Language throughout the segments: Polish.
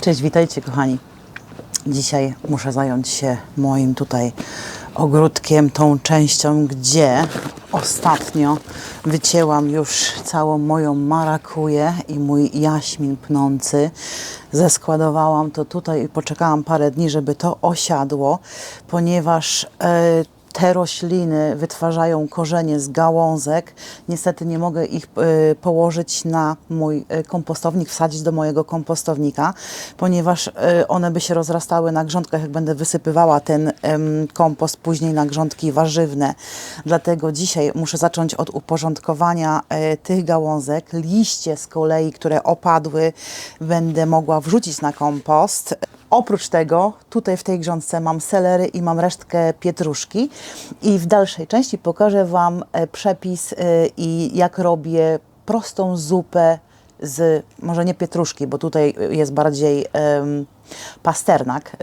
Cześć, witajcie kochani. Dzisiaj muszę zająć się moim tutaj ogródkiem, tą częścią, gdzie ostatnio wycięłam już całą moją marakuję i mój jaśmin pnący. Zeskładowałam to tutaj i poczekałam parę dni, żeby to osiadło, ponieważ te rośliny wytwarzają korzenie z gałązek. Niestety nie mogę ich położyć na mój kompostownik, wsadzić do mojego kompostownika, ponieważ one by się rozrastały na grządkach, jak będę wysypywała ten kompost później na grządki warzywne. Dlatego dzisiaj muszę zacząć od uporządkowania tych gałązek. Liście z kolei, które opadły, będę mogła wrzucić na kompost. Oprócz tego tutaj w tej grządce mam selery i mam resztkę pietruszki i w dalszej części pokażę Wam przepis i jak robię prostą zupę z, może nie pietruszki, bo tutaj jest bardziej pasternak,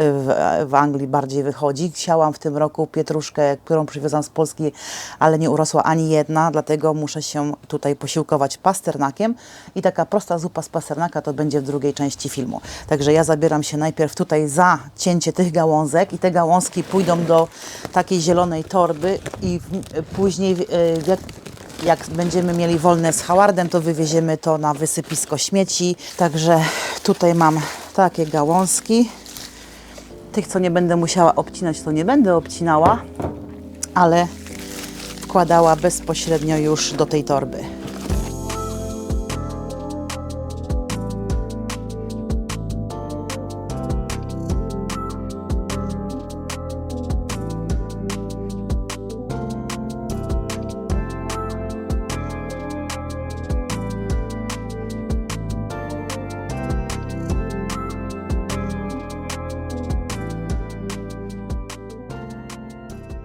w Anglii bardziej wychodzi. Siałam w tym roku pietruszkę, którą przywiozłam z Polski, ale nie urosła ani jedna, dlatego muszę się tutaj posiłkować pasternakiem i taka prosta zupa z pasternaka to będzie w drugiej części filmu. Także ja zabieram się najpierw tutaj za cięcie tych gałązek i te gałązki pójdą do takiej zielonej torby i później jak będziemy mieli wolne z Howardem, to wywieziemy to na wysypisko śmieci. Także tutaj mam takie gałązki. Tych, co nie będę musiała obcinać, to nie będę obcinała, ale wkładała bezpośrednio już do tej torby.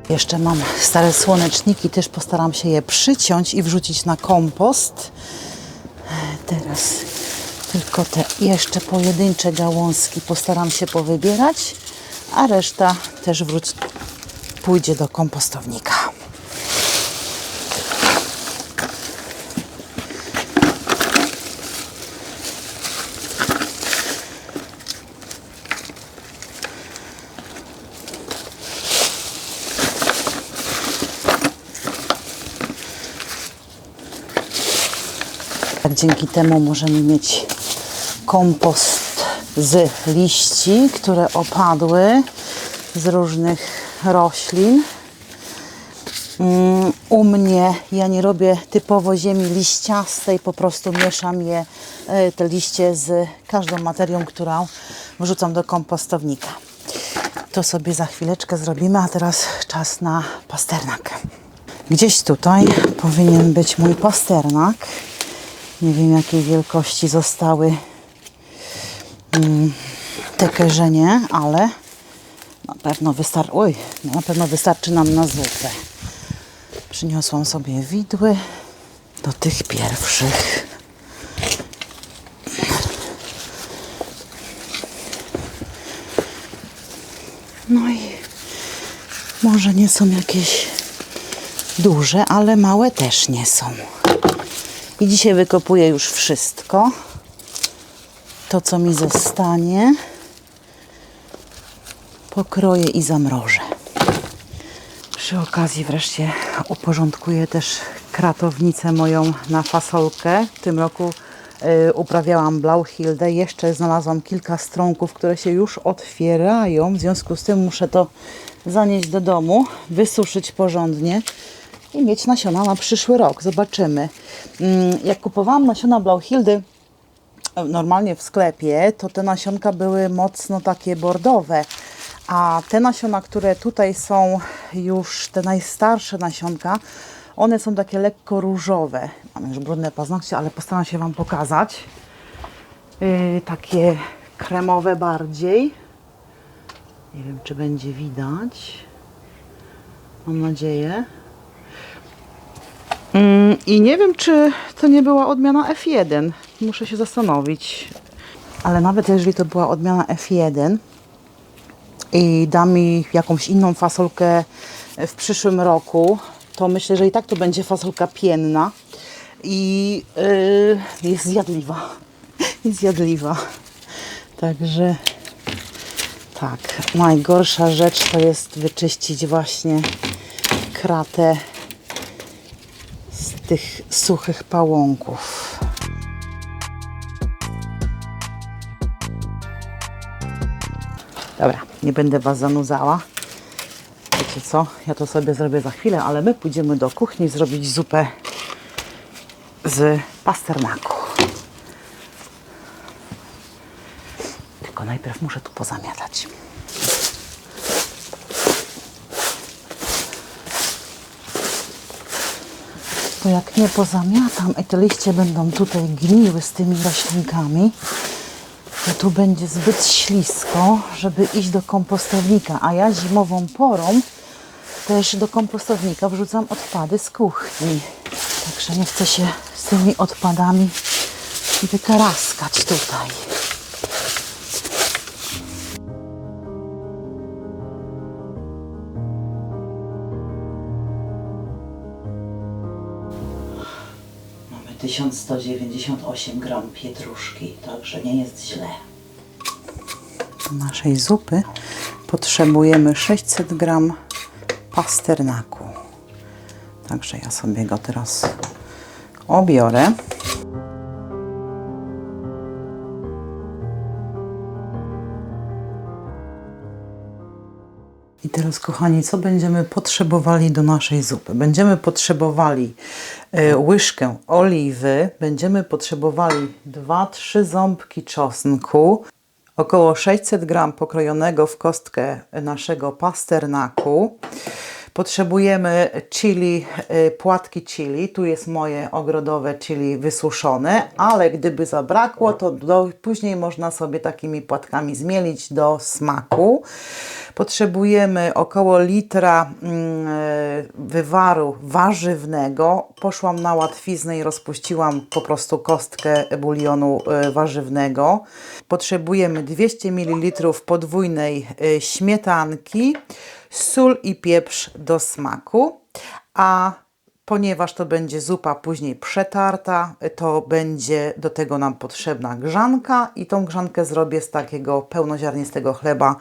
Jeszcze mam stare słoneczniki, też postaram się je przyciąć i wrzucić na kompost. Teraz tylko te jeszcze pojedyncze gałązki postaram się powybierać, a reszta też pójdzie do kompostownika. Dzięki temu możemy mieć kompost z liści, które opadły z różnych roślin. U mnie ja nie robię typowo ziemi liściastej, po prostu mieszam te liście z każdą materią, którą wrzucam do kompostownika. To sobie za chwileczkę zrobimy, a teraz czas na pasternak. Gdzieś tutaj powinien być mój pasternak. Nie wiem, jakiej wielkości zostały te korzenie, ale na pewno wystarczy nam na zupę. Przyniosłam sobie widły do tych pierwszych. No i może nie są jakieś duże, ale małe też nie są. I dzisiaj wykopuję już wszystko. To, co mi zostanie, pokroję i zamrożę. Przy okazji wreszcie uporządkuję też kratownicę moją na fasolkę. W tym roku uprawiałam Blauhilde. Jeszcze znalazłam kilka strąków, które się już otwierają. W związku z tym muszę to zanieść do domu, wysuszyć porządnie i mieć nasiona na przyszły rok. Zobaczymy. Jak kupowałam nasiona Blauhildy normalnie w sklepie, to te nasionka były mocno takie bordowe, a te nasiona, które tutaj są już te najstarsze nasionka, one są takie lekko różowe. Mam już brudne paznokcie, ale postaram się Wam pokazać. Takie kremowe bardziej. Nie wiem, czy będzie widać. Mam nadzieję. I nie wiem, czy to nie była odmiana F1. Muszę się zastanowić. Ale nawet jeżeli to była odmiana F1 i da mi jakąś inną fasolkę w przyszłym roku, to myślę, że i tak to będzie fasolka pienna i jest zjadliwa. Jest zjadliwa. Także tak, najgorsza rzecz to jest wyczyścić właśnie kratę z tych suchych pałąków. Dobra, nie będę Was zanudzała. Wiecie co, ja to sobie zrobię za chwilę, ale my pójdziemy do kuchni zrobić zupę z pasternaku. Tylko najpierw muszę tu pozamiatać. Bo jak nie pozamiatam i te liście będą tutaj gniły z tymi roślinkami, to tu będzie zbyt ślisko, żeby iść do kompostownika, a ja zimową porą też do kompostownika wrzucam odpady z kuchni. Także nie chcę się z tymi odpadami wykaraskać tutaj. Mamy 1198 gram pietruszki, także nie jest źle. Do naszej zupy potrzebujemy 600 gram pasternaku. Także ja sobie go teraz obiorę. I teraz, kochani, co będziemy potrzebowali do naszej zupy? Będziemy potrzebowali łyżkę oliwy, będziemy potrzebowali 2-3 ząbki czosnku, około 600 gram pokrojonego w kostkę naszego pasternaku. Potrzebujemy chili, płatki chili. Tu jest moje ogrodowe chili wysuszone, ale gdyby zabrakło, to później można sobie takimi płatkami zmielić do smaku. Potrzebujemy około litra wywaru warzywnego. Poszłam na łatwiznę i rozpuściłam po prostu kostkę bulionu warzywnego. Potrzebujemy 200 ml podwójnej śmietanki, sól i pieprz do smaku, a ponieważ to będzie zupa później przetarta, to będzie do tego nam potrzebna grzanka i tą grzankę zrobię z takiego pełnoziarnistego chleba,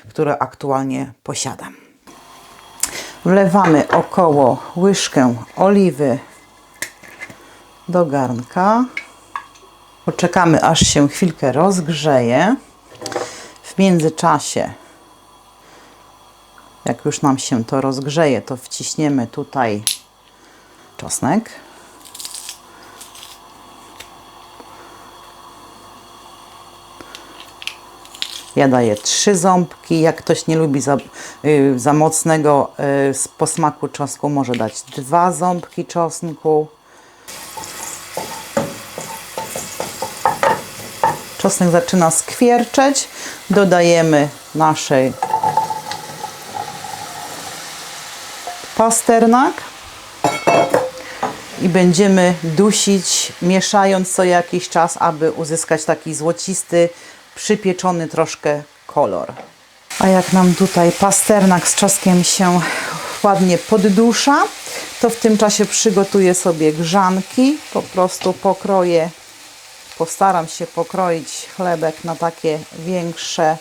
który aktualnie posiadam. Wlewamy około łyżkę oliwy do garnka. Poczekamy, aż się chwilkę rozgrzeje. W międzyczasie, jak już nam się to rozgrzeje, to wciśniemy tutaj czosnek. Ja daję 3 ząbki. Jak ktoś nie lubi za mocnego posmaku czosnku, może dać 2 ząbki czosnku. Czosnek zaczyna skwierczeć. Dodajemy naszej pasternak i będziemy dusić, mieszając co jakiś czas, aby uzyskać taki złocisty, przypieczony troszkę kolor. A jak nam tutaj pasternak z czosnkiem się ładnie poddusza, to w tym czasie przygotuję sobie grzanki. Po prostu postaram się pokroić chlebek na takie większe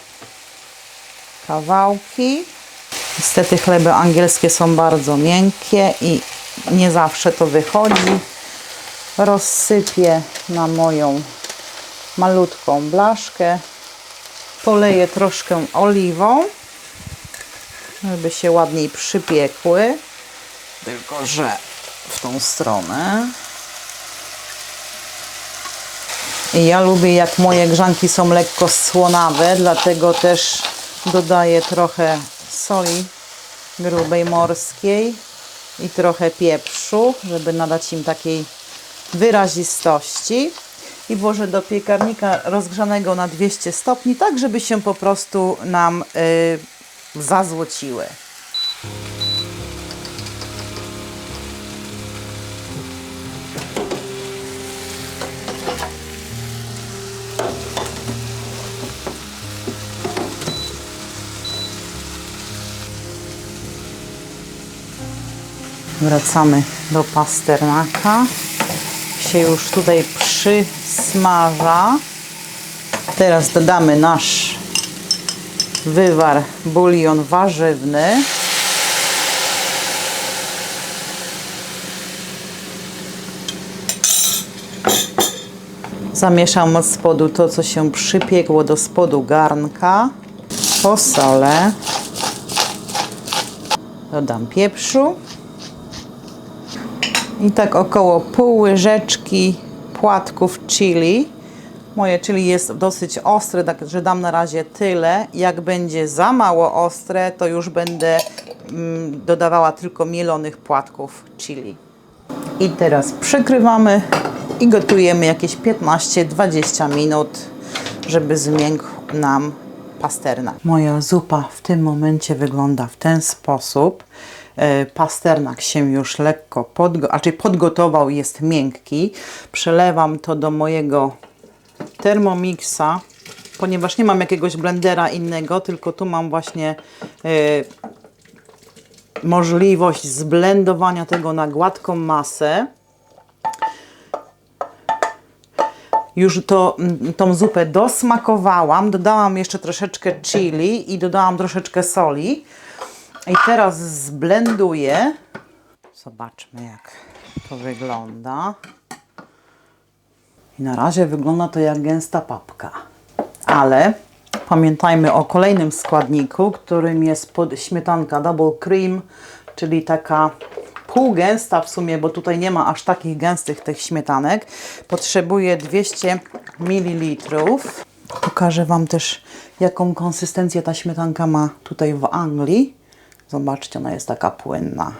kawałki. Niestety chleby angielskie są bardzo miękkie i nie zawsze to wychodzi. Rozsypię na moją malutką blaszkę. Poleję troszkę oliwą, żeby się ładniej przypiekły. Tylko że w tą stronę. I ja lubię, jak moje grzanki są lekko słonawe, dlatego też dodaję trochę soli grubej morskiej i trochę pieprzu, żeby nadać im takiej wyrazistości. I włożę do piekarnika rozgrzanego na 200 stopni, tak żeby się po prostu nam zazłociły. Wracamy do pasternaka. Się już tutaj przysmaża. Teraz dodamy nasz wywar, bulion warzywny. Zamieszam od spodu to, co się przypiekło do spodu garnka. Posolę. Dodam pieprzu. I tak około pół łyżeczki płatków chili. Moje chili jest dosyć ostre, także dam na razie tyle. Jak będzie za mało ostre, to już będę dodawała tylko mielonych płatków chili. I teraz przykrywamy i gotujemy jakieś 15-20 minut, żeby zmiękł nam pasternak. Moja zupa w tym momencie wygląda w ten sposób. Pasternak się już lekko podgotował, jest miękki. Przelewam to do mojego Thermomixa, ponieważ nie mam jakiegoś blendera innego, tylko tu mam właśnie możliwość zblendowania tego na gładką masę. Już tą zupę dosmakowałam, dodałam jeszcze troszeczkę chili i dodałam troszeczkę soli. I teraz zblenduję. Zobaczmy, jak to wygląda. I na razie wygląda to jak gęsta papka. Ale pamiętajmy o kolejnym składniku, którym jest śmietanka double cream, czyli taka półgęsta w sumie, bo tutaj nie ma aż takich gęstych tych śmietanek. Potrzebuję 200 ml. Pokażę Wam też, jaką konsystencję ta śmietanka ma tutaj w Anglii. Zobaczcie, ona jest taka płynna.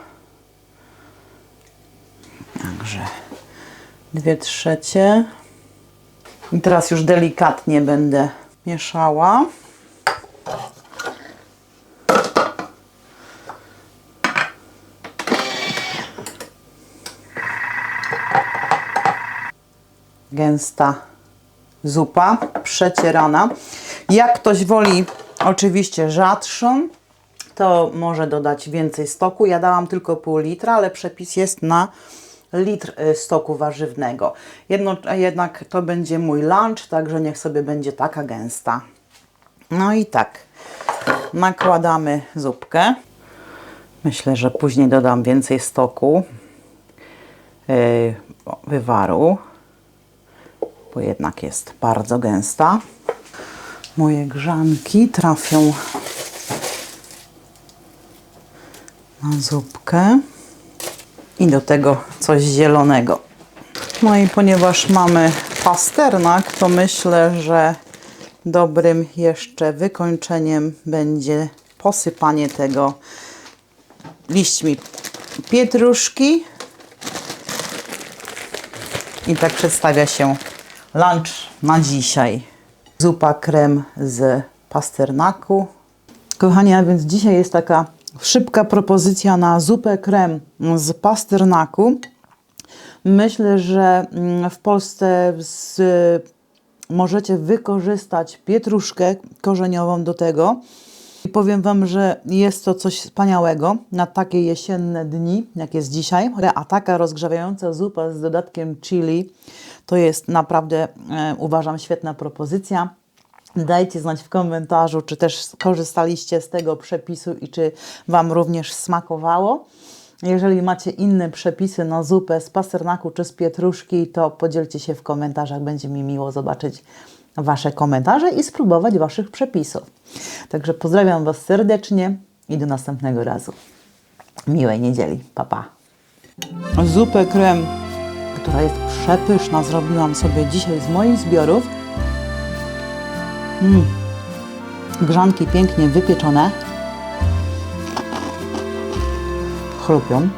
Także 2/3. I teraz już delikatnie będę mieszała. Gęsta zupa przecierana. Jak ktoś woli oczywiście rzadszą, to może dodać więcej stoku. Ja dałam tylko pół litra, ale przepis jest na litr stoku warzywnego. Jednak to będzie mój lunch, także niech sobie będzie taka gęsta. No i tak, nakładamy zupkę. Myślę, że później dodam więcej stoku, wywaru, bo jednak jest bardzo gęsta. Moje grzanki trafią na zupkę i do tego coś zielonego. No i ponieważ mamy pasternak, to myślę, że dobrym jeszcze wykończeniem będzie posypanie tego liśćmi pietruszki. I tak przedstawia się lunch na dzisiaj. Zupa krem z pasternaku. Kochani, a więc dzisiaj jest taka szybka propozycja na zupę krem z pasternaku. Myślę, że w Polsce możecie wykorzystać pietruszkę korzeniową do tego. I powiem Wam, że jest to coś wspaniałego na takie jesienne dni, jak jest dzisiaj. A taka rozgrzewająca zupa z dodatkiem chili to jest naprawdę, uważam, świetna propozycja. Dajcie znać w komentarzu, czy też korzystaliście z tego przepisu i czy Wam również smakowało. Jeżeli macie inne przepisy na zupę z pasternaku czy z pietruszki, to podzielcie się w komentarzach. Będzie mi miło zobaczyć Wasze komentarze i spróbować Waszych przepisów. Także pozdrawiam Was serdecznie i do następnego razu. Miłej niedzieli. Pa, pa. Zupę krem, która jest przepyszna, zrobiłam sobie dzisiaj z moich zbiorów. Grzanki pięknie wypieczone. Chrupią.